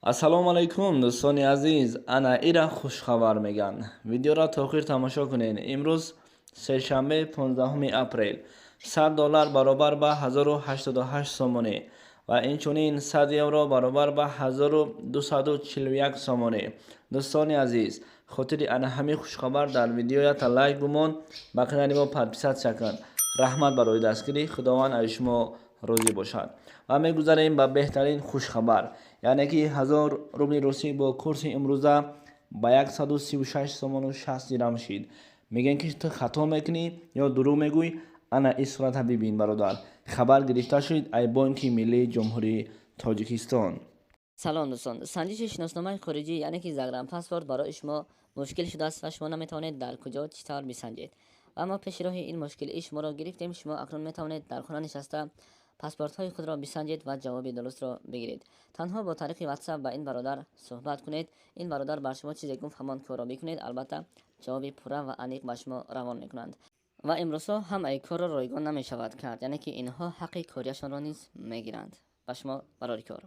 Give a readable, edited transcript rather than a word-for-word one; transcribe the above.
assalomu alaykum do'stoni aziz, ana ira xushxabar megan. Video ra ta oxir tamosho kunin. Imroz seshanbe 15 april $100 barobar ba 1088 somoni va inchunin 100 euro barobar ba 1241 somoni. Do'stoni aziz, xotiri ana hami xushxabar dar video ya ta like bumon, ba kanali mo подписать шакан. Rahmat baroи dastgирӣ. Худованд аз шумо розӣ бошад. ва мегузарем ба беҳтарин хушхабар, яъне ки 1000 рубли русӣ бо курси имрӯза ба 136 сомону 60 дирам шид. мегӯянд ки ту хато мекунӣ ё дурӯғ мегӯй. ана ин сурата бибин бародар. хабар гирифта шуд аз бонки миллии ҷумҳурии тоҷикистон. سلام دوستان، سنجش شناسنامه خارجی یعنی که загранпаспорт برای شما مشکل شده است و شما نمیتوانید در کجا چطور بسنجید. و ما پیش راه این مشکل شما را گرفتیم. شما اکنون میتوانید در خانه نشسته پاسپورت های خود را بسنجید و جواب درست را بگیرید. تنها با طریق واتساپ با این برادر صحبت کنید. این برادر بر شما چیزی گفت همان کار را بکنید. البته جواب پوره و عمیق به شما روان میکنند. و امروزها هم این کار را رایگان نمی شود کرد، یعنی که اینها حق کاریشان را نیز میگیرند. به شما برای کار